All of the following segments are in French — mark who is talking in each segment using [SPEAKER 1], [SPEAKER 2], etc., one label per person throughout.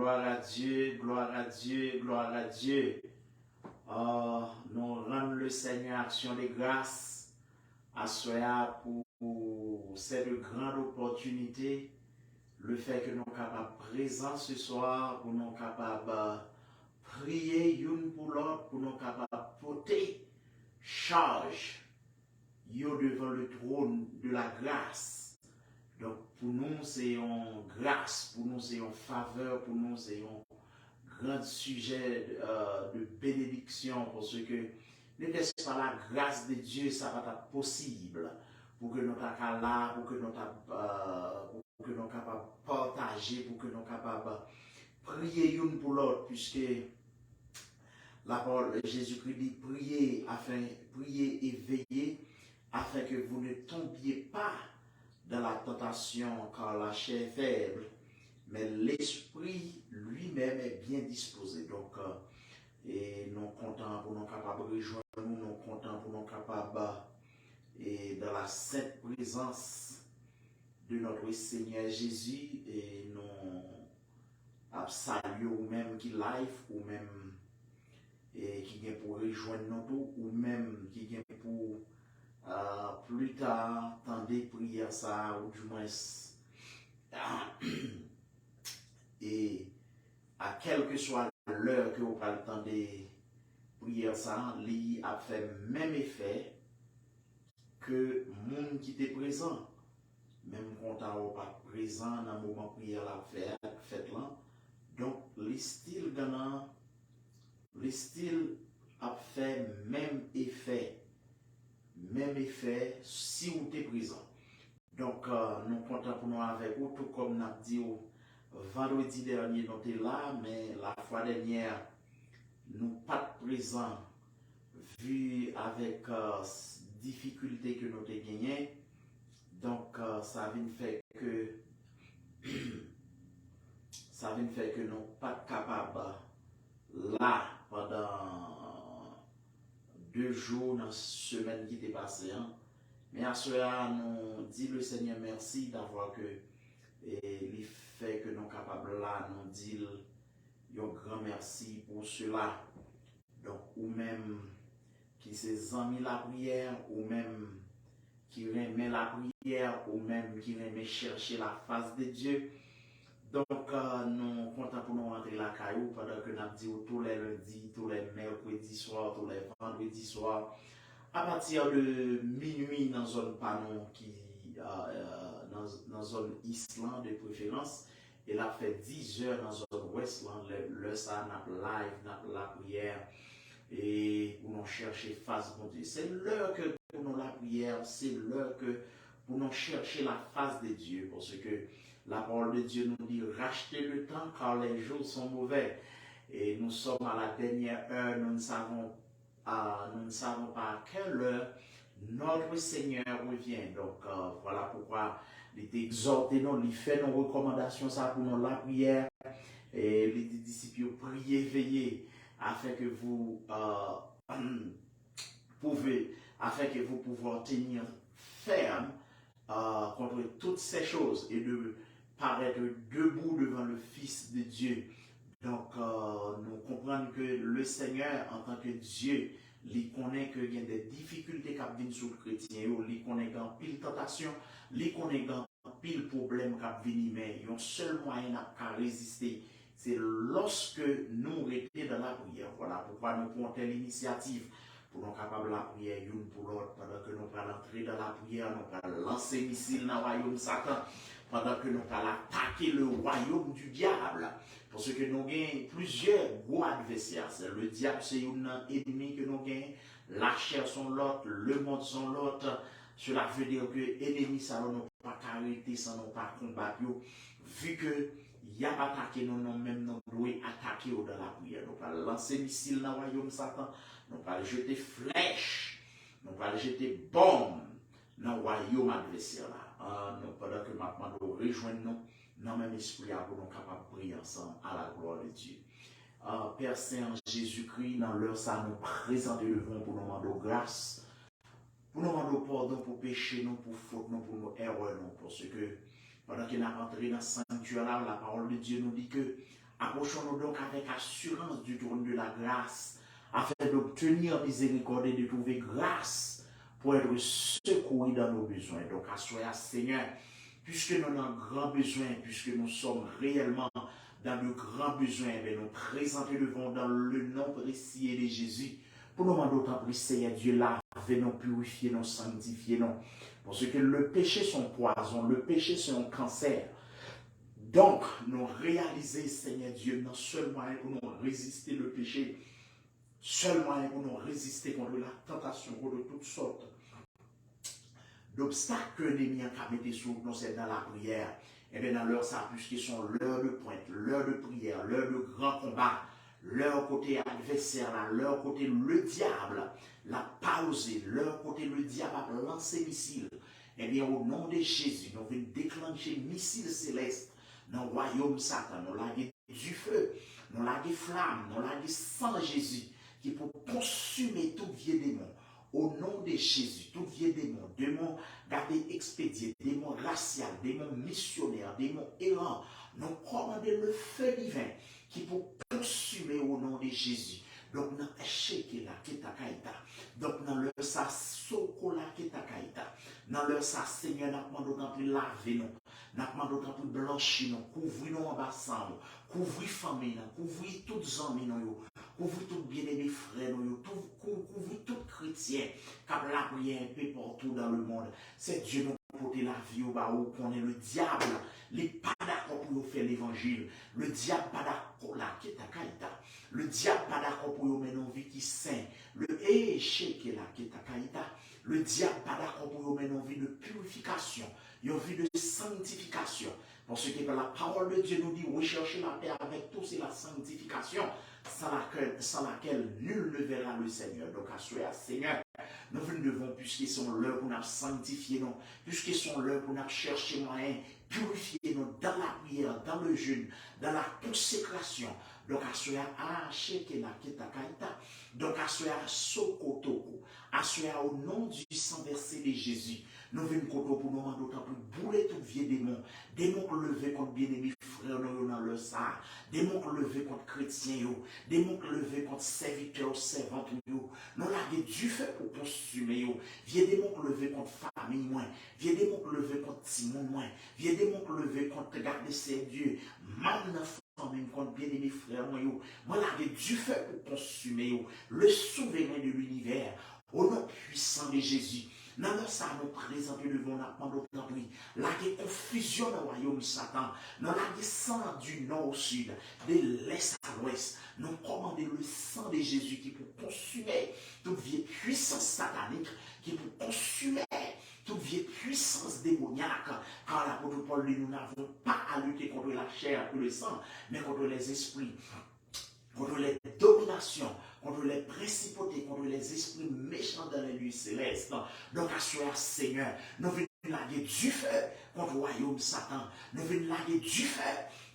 [SPEAKER 1] Gloire à Dieu, gloire à Dieu, gloire à Dieu. Nous rendons le Seigneur action de grâce à soi pour cette grande opportunité, le fait que nous sommes capables de présent ce soir, pour nous capables de prier une pour l'autre, pour nous capables de porter charge devant le trône de la grâce. Donc pour nous c'est une grâce, pour nous c'est une faveur, pour nous c'est un grand sujet de bénédiction, parce que n'était-ce pas la grâce de Dieu, ça va être possible pour que nous soyons là, pour que nous soyons capables de partager, pour que nous soyons capables de prier une pour l'autre, puisque la parole de Jésus-Christ dit priez et veillez afin que vous ne tombiez pas dans la tentation, car la chair est faible, mais l'esprit lui-même est bien disposé. Donc, et nous comptons pour nous capables de rejoindre nous comptons pour nous capables et dans la sainte présence de notre Seigneur Jésus, et nous saluons ou même qui live, ou même et qui vient pour rejoindre nous tous, ou même qui vient pour plus tard tendre prière ça, ou du moins et à quelle que soit l'heure que vous parlez de prière ça, il a fait même effet que le monde qui était présent, même quand on n'est pas présent dans le moment de prière la fête là. Donc le style a fait même effet si vous êtes présent. Donc nous comptons pour nous avec vous, tout comme nous avons dit vendredi dernier, nous étions là, mais la fois dernière, nous pas présents, vu avec difficulté que nous avons gagné. Donc ça vient faire que nous ne pas capables là pendant 2 jours dans la semaine qui est passée. Hein. Mais à cela, nous dit le Seigneur merci d'avoir que les faits que nous sommes capables là, nous dit un grand merci pour cela. Donc, ou même qui s'est amis la prière, ou même qui remet la prière, ou même qui remet chercher la face de Dieu. Donc, nous comptons pour nous rentrer la caillou pendant que nous avons dit tous les lundis, tous les mercredis soirs, tous les vendredis soirs, à partir de minuit dans zone Panon, dans zone Island de préférence, et là fait 10 heures dans zone Westland, le ça, nous live, nous la prière, et pour nous chercher face de Dieu. C'est l'heure que pour nous la prière, c'est l'heure que pour nous chercher la face de Dieu, parce que la parole de Dieu nous dit rachetez le temps car les jours sont mauvais. Et nous sommes à la dernière heure, nous ne savons pas à quelle heure notre Seigneur revient. Donc voilà pourquoi il est exhorté, il fait nos recommandations ça pour nous la prière. Et les disciples priez, veillez, afin que vous pouvez tenir ferme contre toutes ces choses et de paraître debout devant le Fils de Dieu. Donc, nous comprenons que le Seigneur, en tant que Dieu, il connaît qu'il y a des difficultés qui viennent sur le chrétien, il connaît qu'il y a pile tentation, il connaît qu'il y a pile problème qui viennent, mais il y a un seul moyen à résister, c'est lorsque nous restons dans la prière. Voilà pourquoi nous prenons telle initiative pour nous capables de la prière une pour l'autre, pendant que nous allons entrer dans la prière, nous allons lancer missile dans le royaume Satan, pendant que nous allons attaquer le royaume du diable. Parce que nous avons plusieurs gros adversaires. Le diable, c'est un ennemi que nous avons. La chair sont l'autre, le monde sont l'autre. Cela veut dire que l'ennemi, ça ne nous pas arrêter, ça ne nous pas combattre. Vu que il y a attaqué, nous même nous devons attaquer dans la prière. Nous allons lancer missile dans le royaume Satan. Nous allons jeter flèches. Nous allons jeter bombes dans le royaume adversaire. Nous, pendant que maintenant nous rejoignons nous dans le même esprit pour nous capables de prier ensemble à la gloire de Dieu. Père Saint Jésus-Christ, dans l'heure ça nous présenter devant pour nous demander grâce, pour nous demander pardon pour péché, nous, pour faute, nous, pour nos erreurs, nous, parce que pendant qu'il a entré dans le sanctuaire, la parole de Dieu nous dit que Approchons-nous donc avec assurance du trône de la grâce, afin d'obtenir miséricorde et de trouver grâce pour être secouru dans nos besoins. Donc, assoyez, Seigneur, puisque nous avons grand besoin, puisque nous sommes réellement dans de grands besoins, nous présenter devant dans le nom précieux de Jésus. Pour nous demander autant de Seigneur Dieu, lavez-nous, purifiez-nous, sanctifiez-nous. Parce que le péché sont poison, le péché c'est un cancer. Donc, nous réaliser, Seigneur Dieu, non seulement pour nous résister le péché, seulement pour nous résister contre la tentation, contre toutes sortes d'obstacles que l'ennemi a mis sur nous, c'est dans la prière. Et bien dans l'heure ça, puisqu'ils sont l'heure de pointe, l'heure de prière, l'heure de grand combat, leur côté adversaire, leur côté le diable, la pause, leur côté le diable a lancé missile. Eh bien au nom de Jésus, nous venons déclencher missile céleste dans le royaume Satan, nous laguer du feu, nous laguer flamme, nous laguer sang Jésus, qui peut consumer tout vieux démon. Au nom de Jésus, tout vieux démon, démon gardé expédié, démon racial, démon missionnaire, démon errant, nous commandons le feu divin qui peut consumer au nom de Jésus. Donc, dans l'échec là, qui est à Kaïta. Donc, dans le sa sokola qui est à Kaïta. Dans le sa Seigneur, nous demandons d'autant plus laver nous. Nous demandons d'autant plus blanchir nous. Couvrir nous en bassin nous. Couvrir famille nous. Couvrir toutes amis nous. Couvrir tous bien-aimés frères nous. Couvrir tous chrétiens. Car la prière un peu partout dans le monde. C'est Dieu nous porter la vie au bas où qu'on est le diable. Les pas d'accord pour faire l'évangile. Le diable pas d'accord là qui est à Kaïta. Le diable pas d'accord pour mener une vie qui saint. Le échec là qui est à Kaïta. Le diable pas d'accord pour mener une vie de purification, une vie de sanctification. Parce que la parole de Dieu nous dit, recherchez la paix avec tous, c'est la sanctification, sans laquelle nul ne verra le Seigneur. Donc, assurez à Seigneur, nous devons, puisqu'ils sont l'heure pour nous sanctifier, nous, puisqu'ils sont l'heure pour nous chercher moyen, purifier nous dans la prière, dans le jeûne, dans la consécration. Donc, assurez à Shekela Ketakaita, donc assurez à Sokotoko, assurez au nom du sang versé de Jésus. Nous venons pour nous demander d'autant plus bouler tout vieux démon, démon levé contre bien-aimés frères dans le sang, démon levé contre chrétiens, démon levé contre serviteurs, servantes, nous laguer du feu pour consumer, vieux démon levé contre famille, vieux démon levé contre Timon, vieux démon levé contre garder ses dieux, même famille contre bien-aimés frères, moi laguer du feu pour consumer, le souverain de l'univers, au nom puissant de Jésus. Dans le ça, nous présentons devant la pandoplie, la confusion dans le royaume Satan, dans la sang du nord au sud, de l'est à l'ouest, nous commandons le sang de Jésus qui peut consumer toute vieille puissance satanique, qui peut consumer toute vieille puissance démoniaque, car l'apôtre Paul dit, nous n'avons pas à lutter contre la chair et le sang, mais contre les esprits, contre les dominations, contre les principautés, contre les esprits méchants dans les lieux célestes. Donc, assurez Seigneur, nous venons laguer du feu contre le royaume Satan. Nous venons laguer du feu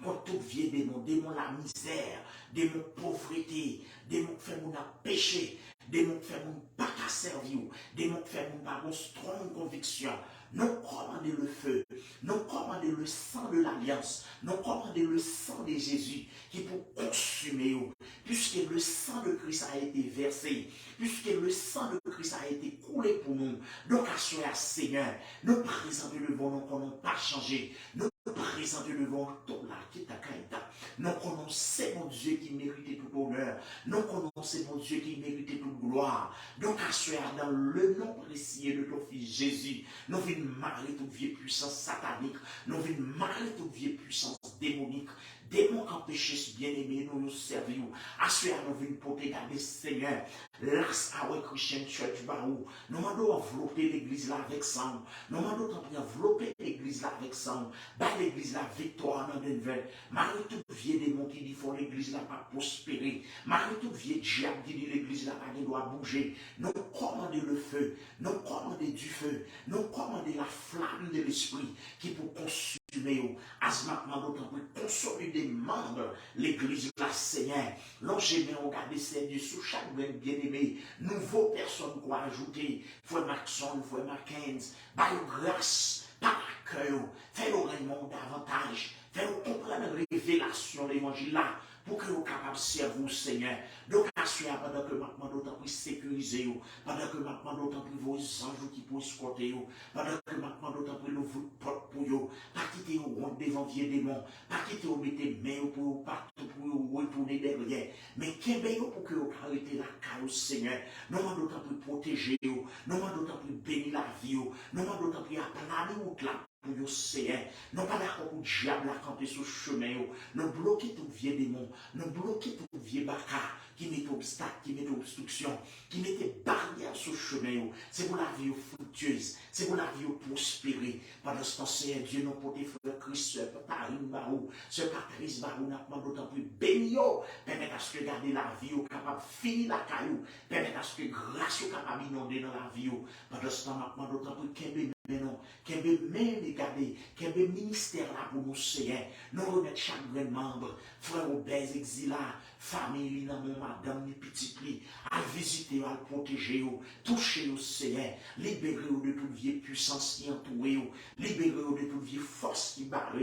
[SPEAKER 1] contre tout vieux démon, démon la misère, démon pauvreté, démon qui fait mon péché, démon qui fait mon pas qu'à servir, démon qui fait mon pas une strong conviction. Nous commandons le feu, nous commandons le sang de l'alliance, nous commandons le sang de Jésus qui peut consumer, puisque le sang de Christ a été versé, puisque le sang de Christ a été coulé pour nous. Donc, assurez à Seigneur, nous présentons devant nous qu'on n'a pas changé, nous présentons devant tout là qui est à Kaïta. Nous connaissons mon Dieu qui méritait tout honneur, nous connaissons mon Dieu qui méritait toute gloire. Donc, assurez dans le nom précieux de ton Fils Jésus, nous venons marier toute vieille puissance satanique, nous venons marier toute vieille puissance démonique, démons qui empêchent bien-aimés, nous servir. Assurez nous venons pour te garder, Seigneur. Last Hour Christian Church Barou, nous demandons envelopper l'église là avec sang, nous demandons envelopper l'église là avec sang, dans l'église là victoire dans Denver, marie tout vieux démon qui dit faut l'église là pas prospérer, marie tout vieux diable qui dit l'église là pas doit bouger, nous commandons le feu, nous commandons du feu, nous commandons la flamme de l'esprit qui peut consumer, asmatement d'autant plus consolider membres, l'église là Seigneur, l'ongément regarder Seigneur sous chaque bien-aimé, nouveau personne quoi ajouter, frère Maxon, frère Mackenzie, par grâce, par cœur, fais-nous rayonner davantage, fais-nous comprendre la révélation de l'évangile là, pour que nous soyons capables de servir, Seigneur. Donc, assurez pendant que maintenant d'autant plus sécuriser, pendant que maintenant d'autant plus vos anges qui pour escorter, pendant que maintenant d'autant plus nous vous porte pour vous, pas quitter au rond devant vieux démons, pas quitter au mettre main pour vous, partout pour vous retourner derrière, mais qu'est-ce pour que vous arrêtez la caille, Seigneur. Nous demandons d'autant plus protéger, nous demandons d'autant plus bénir la vie, nous demandons d'autant plus applaner ou là. Pour vous, Seigneur, non pas d'accord pour le diable à camper sur le chemin, non bloquer tout vieux démon, non bloquer tout vieux bacard qui met obstacle, qui met obstruction, qui met des barrières sur le chemin. C'est pour la vie fructueuse, c'est pour la vie prospérer. Pendant ce temps, Seigneur Dieu, nous portons frère Christ, Patarine Barou, ce Patrice Barou, n'a pas d'autant plus béni, permettre à ce que garder la vie capable de finir la caillou, permettre à ce que grâce au capable d'inonder dans la vie. Pendant ce temps, n'a pas d'autant plus qu'un mais non, qu'il y ait même regardé, qu'il y ait ministère là pour nous, Seigneur. Nous remettre chaque grand membre, frère obèse, exilé, famille, madame, ni petit pli, à visiter, à protéger, toucher au Seigneur, libérer de toute vieille puissance qui entoure, libérer de toute vieille force qui barre,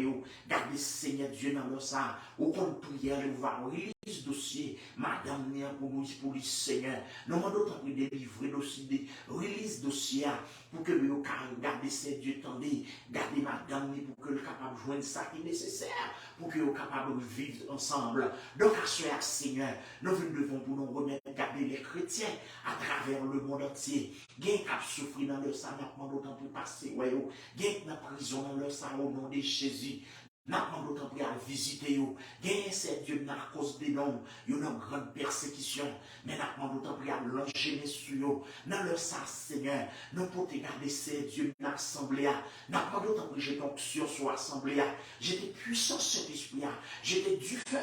[SPEAKER 1] gardez Seigneur Dieu dans le sang, au compte prière, le voir, release dossier, madame, ni pour nous, pour le Seigneur. Nous demandons de délivrer dossier, release dossier, pour que nous garder ces Dieu tendez, garder madame pour que le capable de joindre ça qui est nécessaire, pour que nous capable de vivre ensemble. Donc à ce Seigneur, nous devons pour nous remettre, garder les chrétiens à travers le monde entier. Gain qui a souffert dans leur sang, n'a pas d'autant pour passer, ouais, gain qui a prison dans leur sang au nom de Jésus. N'a pas d'autant pour aller visiter, gain c'est Dieu n'a cause des noms, il y a une grande persécution, mais n'a pas d'autant pour aller longer les suyaux, dans leur sang, Seigneur, nous pouvons garder ces Dieu dans l'assemblée, n'a pas d'autant pour jeter onction sur l'assemblée, j'étais puissant cet esprit, j'étais du feu,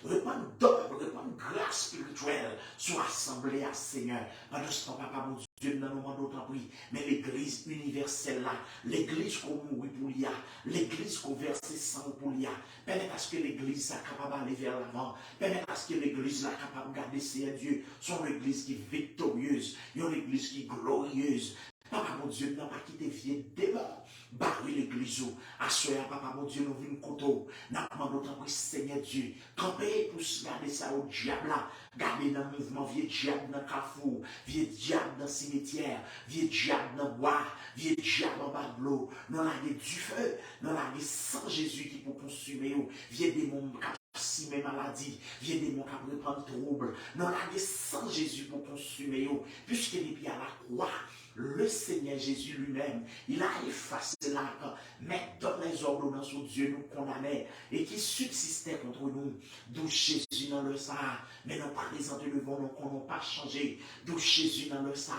[SPEAKER 1] répandre d'or, répandre grâce spirituelle sur l'assemblée, Seigneur, pendant ce temps, papa, mon Dieu, nous demandons d'autant plus, mais l'église universelle là, l'église qu'on mourit pour l'IA, l'église qu'on verse sang pour l'IA, permettre à ce que l'église soit capable d'aller vers l'avant, permettre à ce que l'église soit capable de garder ses dieux, son église qui est victorieuse, une église qui est glorieuse. Papa, mon Dieu, n'a pas quitté vieux démon. Barrer l'église. Assoyez, papa, mon Dieu, nous venons côté. N'a pas d'autant plus, Seigneur Dieu. Campez pour garder ça au diable là. Garder dans le mouvement, vieux diable dans le carrefour, vieux diable dans le cimetière, vieux diable dans le bois, vieux diable en bas de l'eau. Nous avons du feu, nous avons sans Jésus qui peut consumer. Vieux démon si mes maladies, vieux démon qui peut prendre trouble. Nous avons sans Jésus pour consumer. Puisque depuis à la croix, le Seigneur Jésus lui-même, il a effacé l'acte, mais dans les ordonnances où Dieu nous condamnait et qui subsistait contre nous, d'où Jésus dans le sang, mais nous présentons devant nous qu'on n'a pas changé, d'où Jésus dans le sang,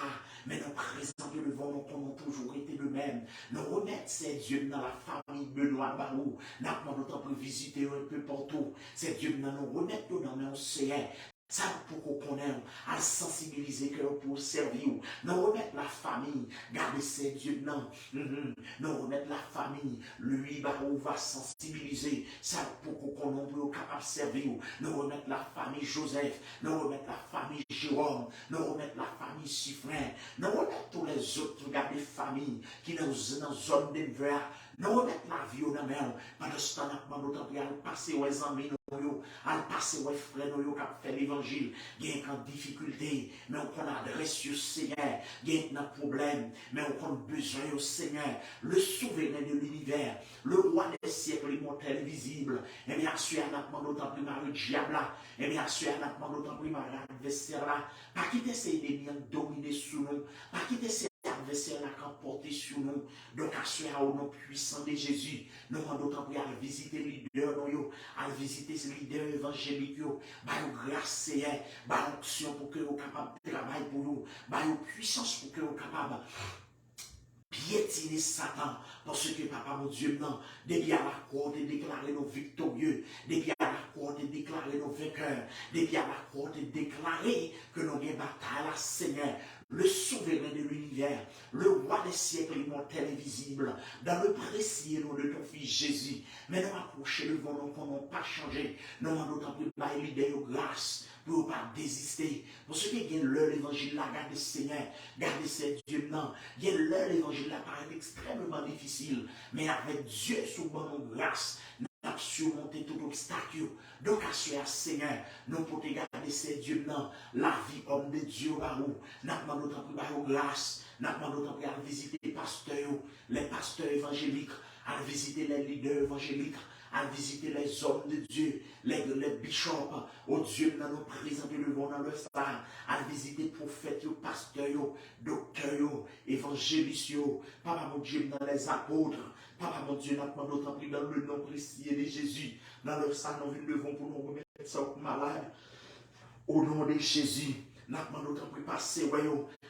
[SPEAKER 1] mais nous présentons devant nous qu'on a toujours été le même. Nous remettre ces dieux dans la famille Benoît Barou, nous avons d'autant pour visiter un peu partout, ces dieux dans nous remettre dans nos Seigneur. Ça pour qu'on connaisse, à sensibiliser que pour servir. Nous remettre la famille, garder ses dieux non. Nous remettre la famille, lui va sensibiliser. Ça pour qu'on connaisse capable de servir. Nous remettre la famille Joseph, nous remettre la famille Jérôme, nous remettre la famille Siffrin, nous remettre tous les autres garder familles qui dans la zone d'Enver. Nous remettre la vie au même. Pendant ce temps, nous avons passer aux amis. À passer aux frères qui ont fait l'évangile, qui sont en difficulté, mais on adresse au Seigneur, qui ont un problème, mais on a besoin au Seigneur, le souverain de l'univers, le roi des siècles immortel visible, et bien sûr, on a demandé d'autant plus mal le diable là, et bien sûr, on a demandé d'autant plus mal l'adversaire là, pas quitter ces ennemis dominer sous nous, pas quitter ces adversaires là qui ont porté sur nous, donc assurer au nom puissant de Jésus, nous demandons d'autant plus à visiter les leaders, à visiter ces leaders évangéliques, bah grâce Seigneur, bah onction pour que vous capables de travailler pour nous, bah puissance pour que vous capables piétiner Satan, parce que papa mon Dieu, non, depuis à la croix, de déclarer nos victorieux, depuis à la croix, de déclarer nos vainqueurs, depuis à la croix, de déclarer que nous avons bataille à Seigneur, le souverain de l'univers, le roi des les siècles immortels et visibles, dans le précieux nom de ton Fils Jésus. Mais nous accrocher devant nous, qu'on n'a pas changé. Nous demandons d'autant plus de l'idée de grâce pour ne pas désister. Pour ceux qui ont l'heure l'évangile là, gardez Seigneur, gardez ces dieux non. Il y a l'heure l'évangile là paraît extrêmement difficile, mais avec Dieu sous bonne grâce, nous avons surmonté tout obstacle. Donc, à ce Seigneur, nous pouvons garder ces dieux non, la vie homme de Dieu par où. Nous demandons d'autant plus de grâce, nous demandons d'autant plus à visiter les pasteurs évangéliques, à visiter les leaders évangéliques, à visiter les hommes de Dieu, les bishops, oh Dieu, nous nous présenter devant dans le salle, à visiter les prophètes, les pasteurs, les docteurs, les évangélistes, Papa mon Dieu, dans les apôtres, Papa mon Dieu, nous demandons d'autant plus dans le nom précieux de Jésus, dans le salle, nous devons pour nous remettre ça aux malades, au nom de Jésus. Nous demandons d'autant plus passer,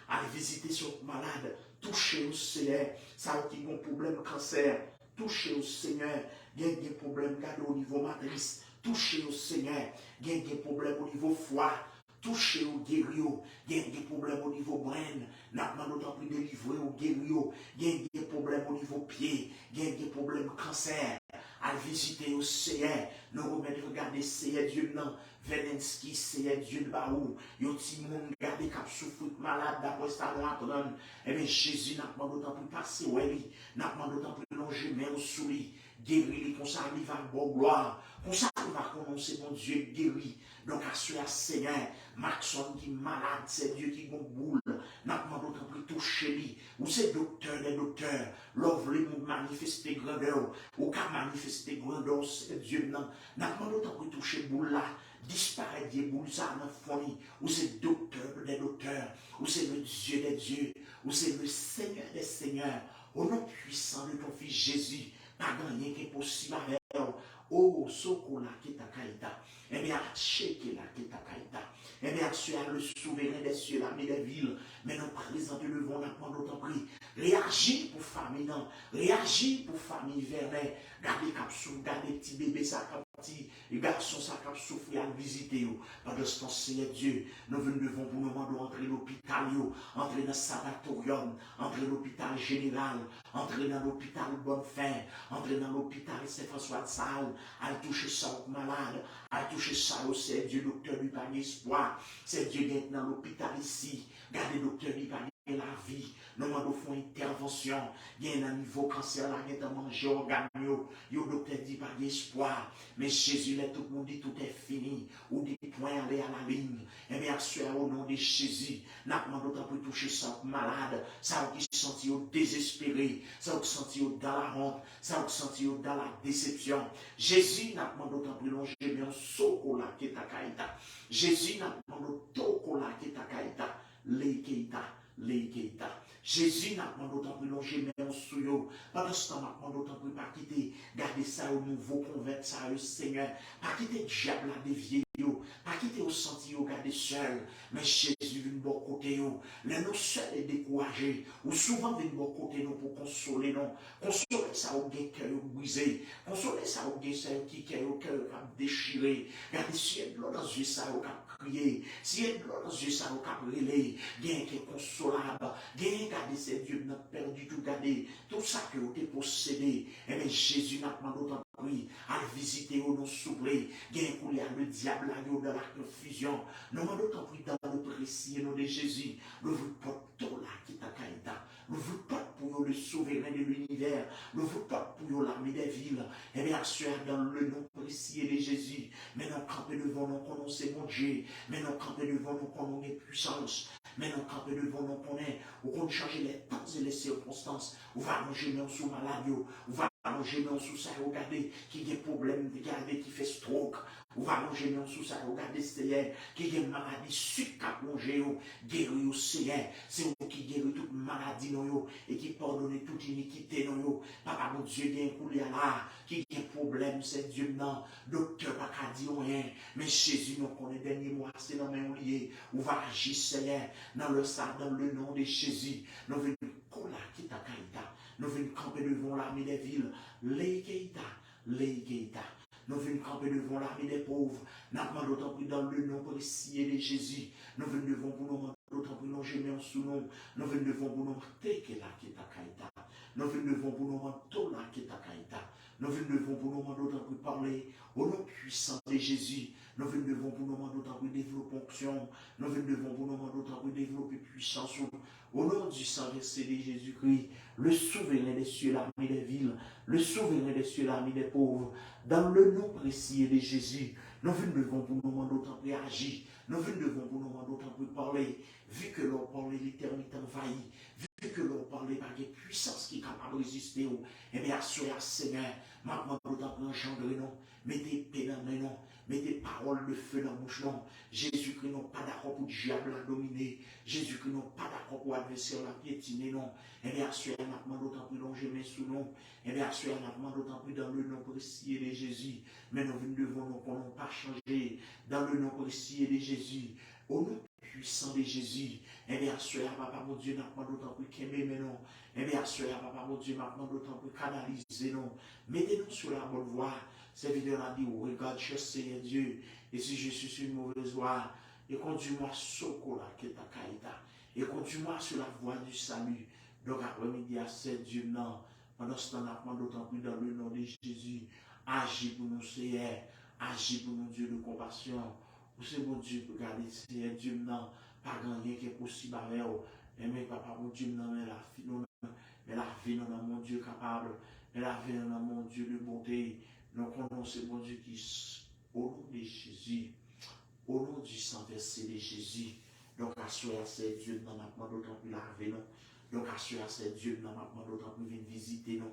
[SPEAKER 1] à visiter ce malade, toucher au Seigneur, ça qui a un problème de cancer, toucher au Seigneur, il y a des problèmes au niveau matrice, toucher au Seigneur, il y a des problèmes au niveau foie, toucher au guério, il y a des problèmes au niveau brain, n'a pas d'autant plus délivré au guério, il y a des problèmes au niveau pied, il y a des problèmes de cancer, à visiter au Seigneur, nous remettre regarder Seigneur Dieu non, Venensky, Seigneur Dieu de Baou, yo ti moun garder cap souffrir malade d'après ça nous apprendre, et bien Jésus n'a pas d'autant plus passer ouais, n'a pas d'autant plus longer mais au souris, guéri comme ça il va bon gloire, comme ça il va commencer mon Dieu guéri. Donc à ce Seigneur, Maxon qui est malade, c'est Dieu qui gon boule, n'a pas d'autant plus toucher lui, ou c'est docteur des docteurs, l'ouvre lui manifester grandeur, ou qu'à manifester grandeur, c'est Dieu non, n'a pas d'autant plus toucher boule là. Disparaît des boules ça dans folie, ou c'est docteur des docteurs, ou c'est le Dieu des dieux, ou c'est le Seigneur des seigneurs, au nom puissant de ton Fils Jésus, pas rien qui est possible avec eux. Oh, Sokola Kitakaïta, eh bien, Shekela Kitakaïta, eh bien, tu es le souverain des cieux, l'ami des villes, mais nous présentons le vent, nous d'autant pris. Réagis pour famille, non, réagis pour famille Vernet, gardez capsule, gardez petit bébé, ça petit garçon, ça cap souffrir à visiter. Pendant ce temps, Seigneur Dieu, nous venons devant pour nous demander entrer l'hôpital, entrer dans le sanatorium, entrer dans l'hôpital général, entrer dans l'hôpital Bonne-Fin, entrer dans l'hôpital Saint-François de Sales, à toucher ça aux malades, à toucher ça au Seigneur Dieu, docteur du panier espoir, c'est Dieu qui est dans l'hôpital ici, gardez docteur du panier la vie, nous demandons une intervention, il y a un niveau cancer, là, il y a manger organe, il y a docteur dit pas d'espoir, mais Jésus, là, tout le monde dit tout est fini, ou dit point aller à la ligne, et bien, au nom de Jésus, nous demandons d'autant plus toucher ça malade, ça qui senti désespéré, ça qui senti dans la honte, ça qui senti dans la déception. Jésus, nous demandons d'autant plus longer, mais on sokola qui est ta kaïta. Jésus, nous demandons tokola qui est ta kaïta, leikeita. Jésus n'a pas d'autant plus longé, mais on souillot. Pendant ce temps, n'a pas d'autant plus pas quitter. Gardez ça au nouveau convaincre ça au Seigneur. Pas quitter le diable à dévier. Pas quitter au senti, garder seul. Mais Jésus vient de bon côté. Les nous seuls et découragés. Ou souvent vient de bon côté nous pour consoler nous. Consoler ça au cœur brisé. Consoler ça au cœur déchiré. Gardez si il y a de l'eau dans les yeux, ça au crier. Si il y a de l'eau dans les yeux, ça au brûler. Bien qui est consolable. Bien garder ces dieux n'a perdu tout garder. Tout ça que vous avez possédé. Et bien Jésus n'a pas d'autant plus à visiter ou nous souffler. Bien qu'il y a le diable dans la confusion. Nous m'en d'autant plus dans le précieux nom de Jésus. Nous vous portons là qui t'a caïta. Nous vous portons pour le souverain de l'univers. Nous vous portons pour l'armée des villes. Et bien sûr dans le nom précieux de Jésus. Mais nous campons devant nous qu'on sait mon Dieu. Mais nous campons devant nous qu'on ait puissance. Mais nous campons devant nous qu'on changer les temps et les circonstances. On va manger nous sous maladie. On va manger nous sous ça. Regardez qui a des problèmes. Regardez qui fait stroke. On va manger nous sous ça. Regardez Seigneur qui a des maladies suite à plonger. Guérir au Seigneur. C'est vous qui guérit toute maladie nous et qui pardonne toute iniquité nous. Papa mon Dieu, il y a un coulé là qui a des problèmes. C'est Dieu non. Docteur pas qu'à dire rien. Mais Jésus nous connaît dernier mois. C'est dans mes liés. On va agir Seigneur. Dans le sang, dans le nom de Jésus, nous venons coller qui t'a caïta. Nous venons camper devant l'armée des villes. Leikeita. Nous venons camper devant l'armée des pauvres. Nous demandons d'autant plus dans le nom précieux de Jésus. Nous venons devant pour nous d'autant plus longer même sous nous. Nous venons devant pour nous teke la qui ta kaita. Nous venons devant pour nous manteau la qui ta kaita. Nous venons devant pour nous d'autant plus parler au nom puissant de Jésus. Nous venons devant pour nous d'autant plus développer onction. Nous venons devant pour nous d'autant plus développer puissance. Au nom du sang versé de Jésus-Christ, le souverain des cieux, l'ami des villes, le souverain des cieux, l'ami des pauvres, dans le nom précieux de Jésus, nous venons devant pour nous d'autant plus agir. Nous venons devant pour nous d'autant plus parler. Vu que l'on parle l'éternité envahie, vu que l'on parle par des puissances qui sont capables de résister, eh bien, assurez Seigneur, maintenant d'autant plus engendrer nous, mettez paix dans mes noms, mettez paroles de feu dans la bouche, non. Jésus-Christ n'a pas d'accord pour le diable à dominer. Jésus-Christ n'a pas d'accord pour adversaire la piétiner, non. Eh bien, assurez maintenant d'autant plus longer mes sous nous. Eh bien, assurez maintenant d'autant plus dans le nom précieux de Jésus. Mais nous venons devant nous pour ne pas changer. Dans le nom précieux de Jésus. Au nom puissant de Jésus. Eh bien, assurez papa mon Dieu, maintenant d'autant plus qu'aimer, mais non. Eh bien, assurez papa mon Dieu, maintenant d'autant plus canaliser, non. Mettez-nous sur la bonne voie. Cette vidéo a dit, regarde, cher Seigneur Dieu, et si je suis sur une mauvaise voie, et conduis-moi Sokola, qui est ta caïta, et conduis-moi sur la voie du salut. Donc après-midi à 7 Dieu, non, pendant ce temps, on d'autant plus dans le nom de Jésus, agis pour nous, Seigneur, agis pour nous, Dieu de compassion. Pour ce bon Dieu, regardez, Seigneur Dieu, non, pas rien qui est possible avec vous. Mais papa, mon Dieu, non, mais la vie, non, mon Dieu capable, mais la vie, non, mon Dieu de bonté. Nous connaissons bon Dieu qui, au nom de Jésus, au nom du sang versé de Jésus, donc assurez à ces dieux dans notre d'autant plus laver nous. Donc assurez à ces dieux dans notre d'autant plus venir visiter nous.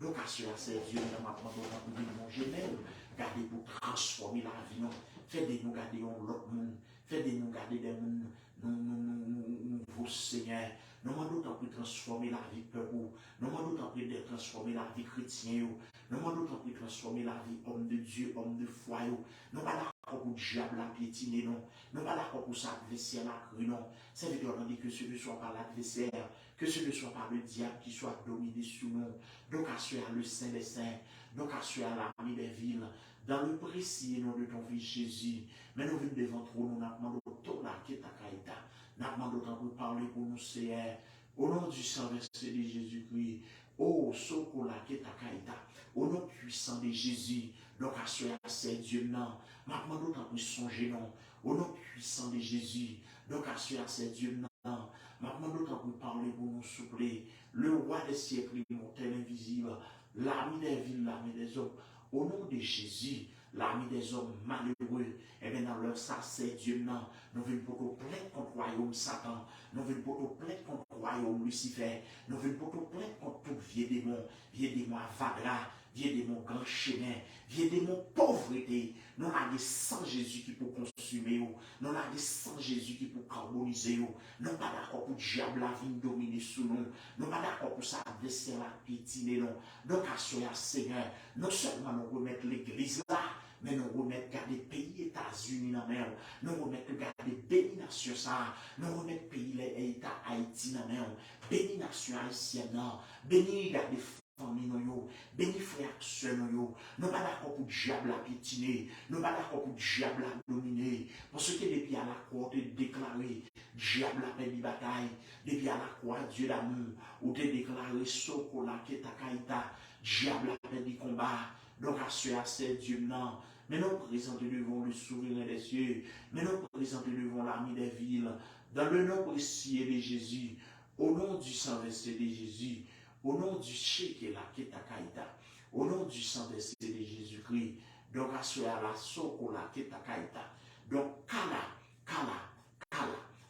[SPEAKER 1] Donc assurez à ces dieux dans notre d'autant plus venir manger même. Gardez pour transformer la vie nous. Faites-nous garder l'autre monde. Faites-nous garder des mondes nouveaux Seigneur. Nous demandons d'autant plus transformer la vie peuple. Nous demandons d'autant plus de transformer la vie chrétienne. Nous demandons d'autant plus transformer la vie homme de Dieu, homme de foi. Nous pas d'accord pour le diable la piétiner, non. Nous pas d'accord pour ça adversaire la crue, non. Ça veut dire que ce ne soit pas l'adversaire, que ce ne soit pas le diable qui soit dominé sur nous. Donc assurez le Saint des Saints, donc assurez l'ami des villes, dans le précieux nom de ton fils Jésus. Mais nous venons devant toi, nous n'avons pas la qui est ta caïta. Nous avons d'autant pour parler pour nous, Seigneur. Au nom du sang versé de Jésus-Christ. Oh, Sokola qui est ta caïta. Au nom puissant de Jésus. Donc, assurez à ces dieux, non. Maintenant, d'autant plus songer, non. Au nom puissant de Jésus. Donc, assurez à ces dieux, non. Maintenant, d'autant plus parler pour nous soupler. Le roi des siècles, immortel, invisible. L'ami des villes, l'ami des hommes. Au nom de Jésus. L'ami des hommes malheureux, et bien dans leur ça, c'est Dieu, non. Nous venons pour plaindre contre le royaume Satan. Nous venons pour plaindre contre le royaume Lucifer. Nous venons pour plaindre contre tout vieux démon avagra, vieux démon grand chemin, vieux démon pauvreté. Nous avons des sans Jésus qui pour consumer, nous avons des sans Jésus qui pour carboniser. Nous n'avons pas d'accord pour le diable la vie dominer sous nous. Nous n'avons pas d'accord pour ça adversaire la piétiner, non. Donc, assurez à Seigneur, non seulement nous remettre l'église là, mais nous remettre garder pays États-Unis dans la mer, nous remettre garder béni nation ça, nous remettre pays les États Haïti dans la mer, béni nation haïtienne, béni garder famille nous, béni frères soeurs nous, nous pas d'accord pour diable à piétiner, nous pas d'accord pour diable à dominer, parce que depuis à la croix tu déclaré diable a perdu bataille, depuis à la croix Dieu d'amour, ou tu déclaré Sokola qui est ta caïta, diable a perdu combat. Donc, à ces dieux, non. Mais nous présentons devant le souverain des cieux. Mais nous présentons devant l'ami des villes. Dans le nom précieux de Jésus. Au nom du sang versé de Jésus. Au nom du Shekela Ketakaïta. Au nom du sang versé de Jésus-Christ. Donc, à la Sokola Ketakaïta. Donc, Kala.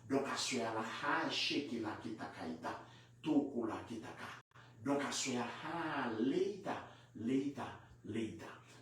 [SPEAKER 1] Donc, à la Shekela Ketakaïta. Tokola Ketaka. Donc, à Leita.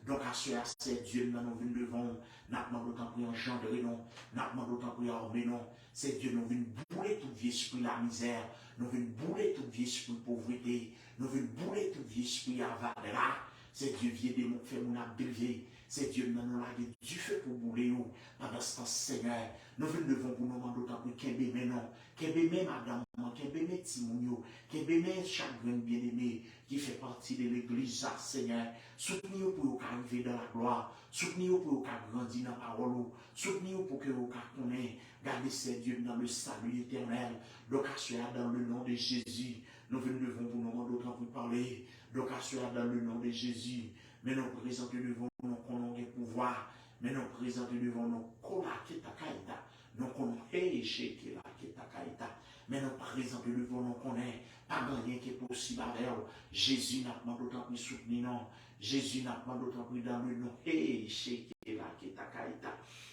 [SPEAKER 1] Donc, à ces dieux, nous venons devant, nous avons d'autant plus engendré, nous avons d'autant plus armé, non. Ces dieux, nous venons bouler tout vieux esprit la misère, nous venons bouler tout vieux esprit pauvreté, nous venons bouler tout vieux esprit avara. Ces dieux, vieux démons, fait mon abdévier. c'est Dieu qui nous lague du feu pour bouler. Pendant ce temps, Seigneur, nous venons devant pour nous demander autant pour Kembe non, Kembe madame, Kembe Timounio, Kembe chaque grain bien-aimé qui fait partie de l'église, Seigneur. Soutenez-nous pour arriver dans la gloire. Soutenez-nous pour grandir dans la parole. Soutenez-nous pour que vous connaissiez. Gardez ces dieux dans le salut éternel. Donc, assurez dans le nom de Jésus. Nous venons devant vous, nous demandons autant pour parler. Donc, assurez dans le nom de Jésus. Mais nous présentons devant nous qu'on a le pouvoir. Mais nous présentons devant nous qu'on a Ketakaïta. Nous qu'on a Ketakaïta. Mais nous présentons devant nous qu'on est pas rien qui est possible avec eux. Jésus n'a pas d'autant plus soutenu, non. Jésus n'a pas d'autant plus dans le nom.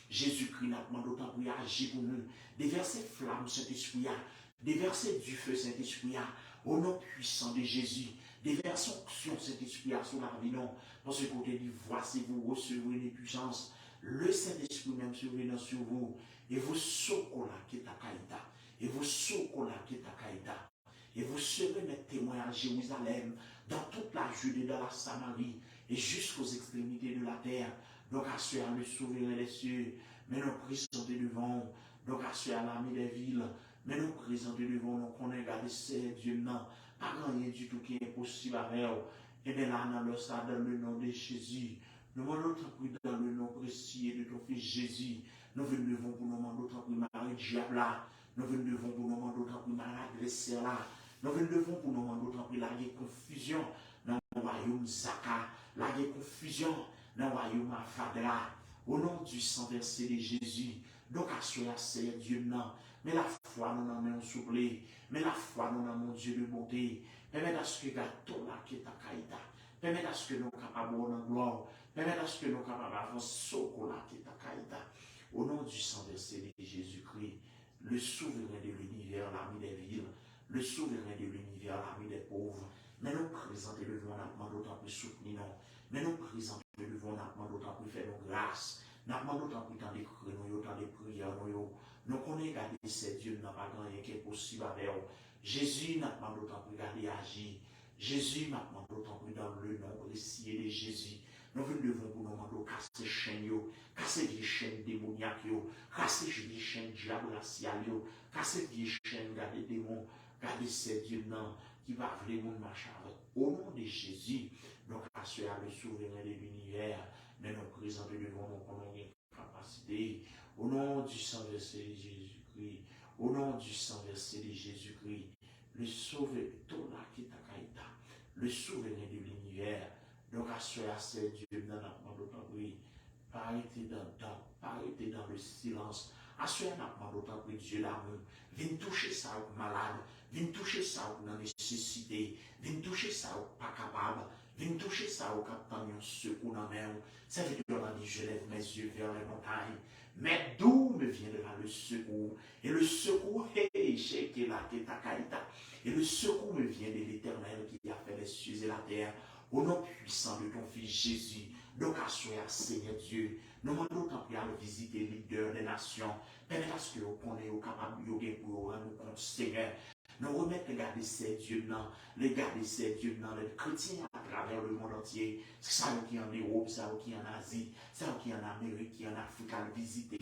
[SPEAKER 1] Jésus-Christ n'a pas d'autant plus agir pour nous. Déverser flamme Saint-Esprit, déverser du feu Saint-Esprit, au nom puissant de Jésus. Déverser onction Saint-Esprit sur la vie, non. Parce que côté dit, voici vous recevrez les puissances. Le Saint-Esprit même survenant sur vous. Et vous sokola qui est à Kaïta. Et vous sokola qui est à Kaïta. Et vous serez mes témoins à Jérusalem, dans toute la Judée, dans la Samarie, et jusqu'aux extrémités de la terre. Donc, assurez le souverain des cieux, mais nous présentons devant, donc assurez l'ami des villes, mais nous présentons devant, nous qu'on ait gardé ces dieux, non, pas rien du tout qui est possible à faire. Et bien là, dans le nom de Jésus, nous demandons autant dans le nom précieux de ton fils Jésus. Nous venons devant pour nous demander autant pour Marie Diable là. Nous venons devant pour nous demander autant pour Marie agresseur là. Nous venons devant pour nous demander autant pour la confusion dans le royaume Zaka, la confusion dans le royaume Afadra. Au nom du sang versé de Jésus, donc assurez c'est Dieu non. Mais la foi nous en main souple, mais la foi nous en mon Dieu de bonté. Permettez à ce que gâteau là qui est à Kaïta. Permettez à ce que nous capables de gloire. Permettez à ce que nous capables d'avancer au là qui est à Kaïta. Au nom du sang versé de Jésus-Christ, le souverain de l'univers, l'ami des villes, le souverain de l'univers, l'ami des pauvres. Mais nous présentons devant nous d'autant plus soutenir. Mais nous présentons devant nous d'autant plus faire nos grâces. Nous demandons d'autant plus tant de créneaux, tant de prières. Nous connaissons garder ces dieux, n'a pas rien qui est possible avec eux. Jésus n'a pas d'autant plus garder agir. Jésus n'a pas d'autant plus dans le nom précieux de Jésus. Nous venons devant pour nous demander casser les chaînes, casser les chaînes démoniaques, casser les chaînes diabolaciales, casser les chaînes garder démons, garder ces dieux qui va vraiment marcher avec. Au nom de Jésus, nous assurons le souverain de l'univers, mais nous présentons devant nous qu'on a une capacité. Au nom du sang versé de Jésus-Christ, au nom du sang versé de Jésus-Christ, le sauveur, le souverain de l'univers, donc assurez à ces dieux dans la main d'autant oui, parité dans le silence, assurez à la main d'autant oui, Dieu l'amour, viens toucher ça aux malades, viens toucher ça aux nécessités, viens toucher ça aux pas capables, viens toucher ça aux capteurs de secours dans la main. Ça veut dire que je lève mes yeux vers les montagnes, mais d'où me viendra le secours? Et le secours, et le secours me vient de l'Éternel qui a fait les cieux et la terre. Au nom puissant de ton Fils Jésus, donc assurez à Seigneur Dieu, nous demandons tant pis à visiter les leaders des nations, permettez à ce que vous connaissez, vous capables de pour nous compte Seigneur. Nous remettons les garder ces dieux, les garder ces dieux, les chrétiens à travers le monde entier. C'est ça qui est en Europe, ça qui est en Asie, ça qui est en Amérique, qui est en Afrique, à visiter.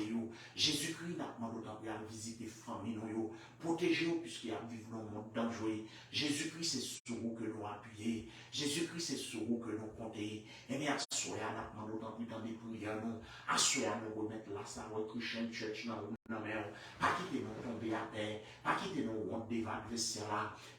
[SPEAKER 1] Jésus-Christ n'a pas d'autant à visiter famille, protéger puisqu'il y a vivre dans le monde dangereux. Jésus-Christ, c'est sur vous que nous appuyons. Jésus-Christ, c'est sur vous que nous comptons. Et bien, assoyez à n'a pas d'autant plus dans des prières, assoyez à nous remettre la Savoie Christian Church dans la mer. Pas quitter nous tomber à terre, pas quitter nous rendre des vagues,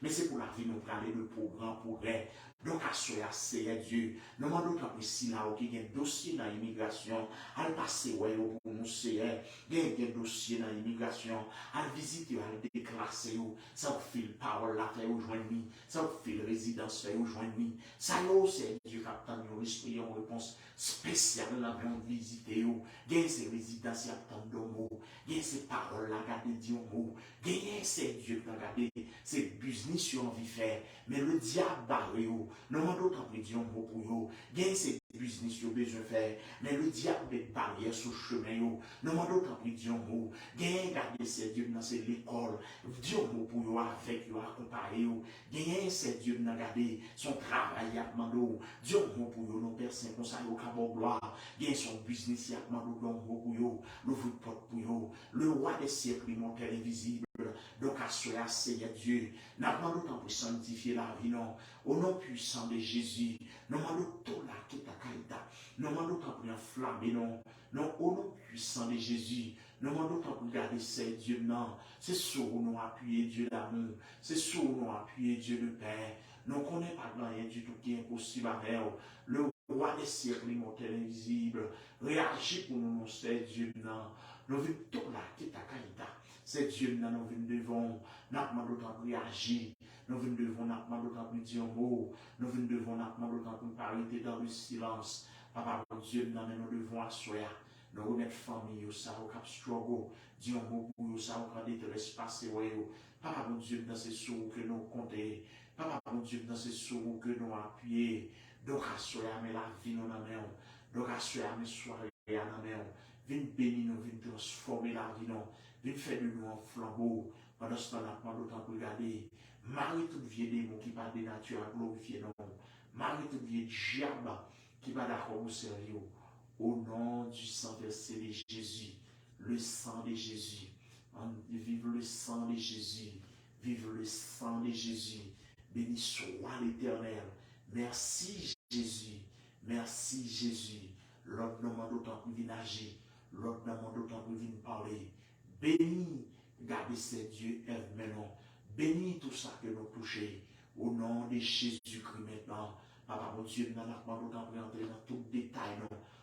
[SPEAKER 1] mais c'est pour la vie, nous parler de grand progrès. Donc, assoyez à Seigneur Dieu. Nous demandons que si là, il y a un dossier dans l'immigration, à passer, ouais, pour nous, Seigneur. Il y a un dossier dans l'immigration, à visiter, à déclasser, ça vous fait parole là, faire rejoindre, ça vous fait résidence, faire rejoindre. Ça, c'est Dieu qui attend une esprit en réponse spéciale là, pour visiter. Il y a ces résidences qui attendent de mots, il y a ces paroles là, garder Dieu mot, il y a ces dieux qui regardent ces business sur envie faire, mais le diable barré, nous demandons tant de Dieu mot pour eux, il y a ces business yo besoin faire, mais le diable met barrière sur le chemin yo. Nous demandons tant pis Dieu mot, gagne garder ces Dieu dans c'est l'école, Dieu mot pour yo avec yo accompagner yo. Gagne ces Dieu dans garder son travail a demandé, Dieu mot pour yo nos personnes comme ça yo ka bon gloire. Gagne son business a demandé don mot pour yo, l'ouvre porte pour yo. Le roi des siècles immortel invisible. Donc à cela Seigneur Dieu, nous demandons tant pour sanctifier la vie non. Au nom puissant de Jésus, nous demandons tout là qui t'a caïta. Nous demandons tant pour enflammer non. Non, au nom puissant de Jésus, nous demandons tant pour garder ces Dieu non. C'est sur où nous appuyons Dieu d'amour. C'est sur où nous appuyons Dieu de paix. Nous ne connaissons pas rien du tout qui est impossible à faire. Le roi des siècles immortel invisible, réagit pour nous, c'est Dieu non. Nous venons tout là qui t'a caïta. C'est Dieu nous venons devant, nous demandons tant pour réagir. Nous venons devant, nous demandons tant pour dire un mot. Nous venons devant, nous demandons tant pour parler dans le silence. Papa, mon Dieu, nous devons asseoir. Nous remettre famille, ça, au cap struggle. Dire un mot pour ça, au cap détresse passé. Papa, mon Dieu, dans ces sous que nous comptons. Papa, mon Dieu, dans ces sous que nous appuyons. Donc, asseoir, mais la vie, nous n'avons. Donc, asseoir, mais soirée, nous n'avons. Viens bénir nous, viens transformer la vie, nous. Viens faire de nous un flambeau. Pendant ce temps-là, pendant le temps pour regarder. Marie tout vieux démon qui parle de nature à glorifier non. Marie tout vieux diable qui va d'accord vous servir. Au nom du sang versé de Jésus. Le sang de Jésus. Vive le sang de Jésus. Vive le sang de Jésus. Béni soit l'Éternel. Merci Jésus. Merci Jésus. L'autre nom d'autant pour venir agir. L'autre nom d'autant pour venir parler. Béni, gardez ces dieux maintenant. Bénis tout ça que nous touchons. Au nom de Jésus-Christ maintenant. Papa, mon Dieu, nous avons entrer dans tout détail,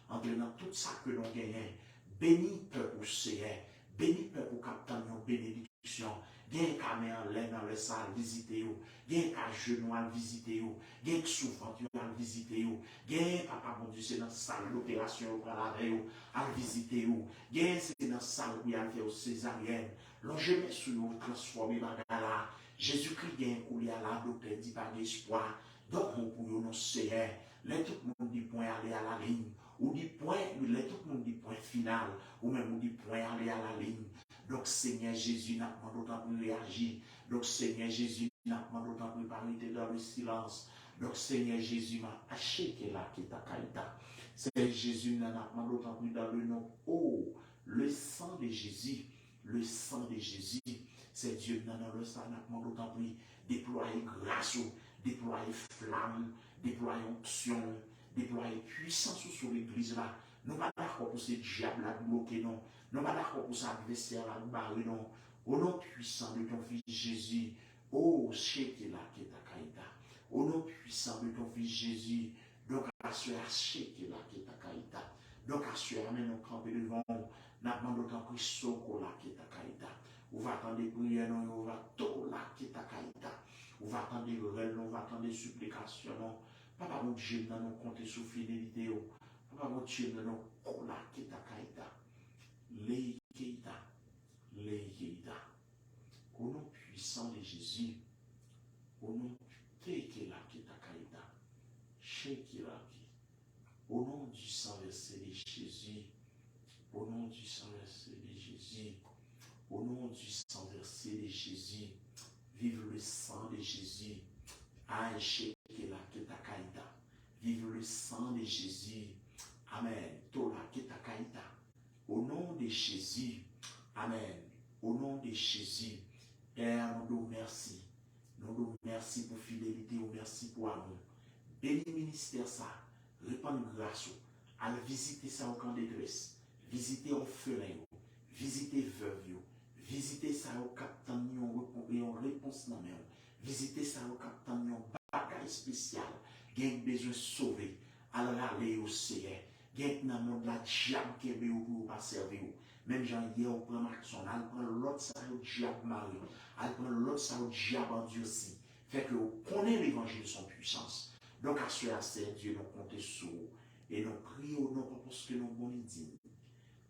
[SPEAKER 1] entrer dans tout ça que nous gagnons. Bénis peuple Seigneur. Bénis peuple captain nos bénédictions. Gagne caméra en l'air dans les salles, visiter vous. Gagne qu'à genoux à visiter vous. Gagne souffrant à visiter vous. Gagne papa mon Dieu, c'est dans la salle d'opération pour la veille à visiter vous. Gagne c'est dans la salle où il y a fait césarienne. Longez sur vous, transformer la gala. Jésus-Christ gagne coulé à la docteur dit pas d'espoir. Donc mon pour nous Seigneur. Là tout le monde dit point aller à la ligne. Ou dit point, là tout le monde dit point final. Ou même on dit point aller à la ligne. Donc, Seigneur Jésus, n'a pas d'autant pour réagir. Donc, Seigneur Jésus, n'a pas d'autant pour parler dans le silence. Donc, Seigneur Jésus, m'a acheté là qui t'a caïta. Seigneur Jésus, n'a pas d'autant pour dans le nom. Oh, le sang de Jésus, le sang de Jésus. C'est Dieu, n'a le sang, n'a pas d'autant pour déployer grâce, déployer flamme, déployer onction, déployer puissance sur l'église là. Nous ne sommes pas d'accord pour ce diable là bloquer, non. Nous ne sommes pas d'accord pour cet adversaire là barrer, non. Au nom puissant de ton fils Jésus, oh, Shekela Keta Kaïta. Au nom puissant de ton fils Jésus, donc assure Shekela Keta Kaïta. Donc assure, amène nous camper devant, n'a pas d'autant que Sokola Keta Kaïta. On va attendre des prières, non, on va tout là Keta Kaïta. On va attendre des rêves, on va attendre des supplications, non. Papa, mon Dieu, nous allons compter sur fidélité. Papa, mon Dieu, nous allons kola Keta Kaïta. Leikeita. Leikeita. Au nom puissant de Jésus, au nom Tekela Keta Kaïta. Shekiraki. Au nom du sang versé de Jésus, au nom du sang versé de Jésus, au nom du sang versé de Jésus, vive le sang de Jésus. Aïe, Shekela Keta Kaïta. Vive le sang de Jésus. Amen. Tola Keta Kaïta. Au nom de Jésus. Amen. Au nom de Jésus. Père, nous nous merci. Nous nous merci pour fidélité, nous merci pour amour. Bénis le ministère ça. Répandre grâce. Allez visiter ça au camp de détresse. Visiter au feuillet. Visiter veuve. Visiter ça au capitaine en réponse dans main. Visiter ça au capitaine en bagaille spécial. Gagne besoin de sauver. Alors aller au Seigneur. Gagne dans le monde la diable qui est pour pas servir. Même Jean hier on prend Maxon, on prend l'autre ça au diable Marie. On prend l'autre ça au diable endurci. Fait que on connaît l'évangile de son puissance. Donc à ce à Dieu nous compte sur et nous prions non pas parce que nous bon dignes,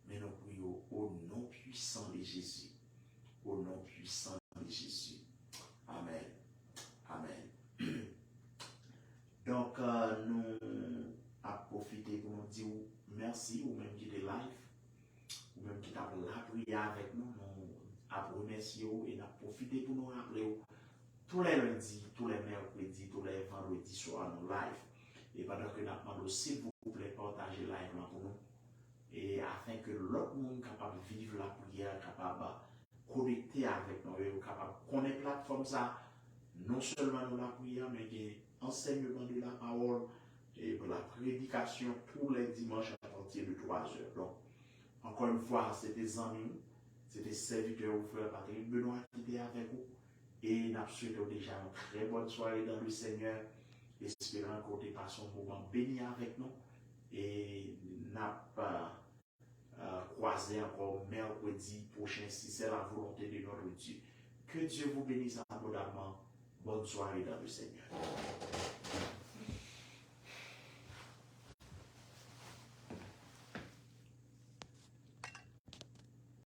[SPEAKER 1] mais nous prions au nom puissant de Jésus. Au nom puissant de Jésus. Amen. Amen. Donc, nous avons profité remercier et n'a profité pour nous rappeler tous les lundis, tous les mercredis, tous les vendredis soirs nos live. Et pendant que nous demandons, s'il vous plaît, partagez live là pour nous. Et afin que l'autre monde capable de vivre la prière, capable de connecter avec nous, capable de connaître la plateforme ça, non seulement dans la prière, mais l'enseignement de la parole et pour la prédication tous les dimanches à partir de 3 heures. Donc, encore une fois, c'était amis, c'était serviteur ou frère Patrick Benoît qui était avec vous. Et nous souhaitons déjà une très bonne soirée dans le Seigneur, espérant qu'on ait passé un moment béni avec nous. Et n'a pas croisé encore mercredi prochain si c'est la volonté de notre Dieu. Que Dieu vous bénisse abondamment. Bonne soirée dans le Seigneur.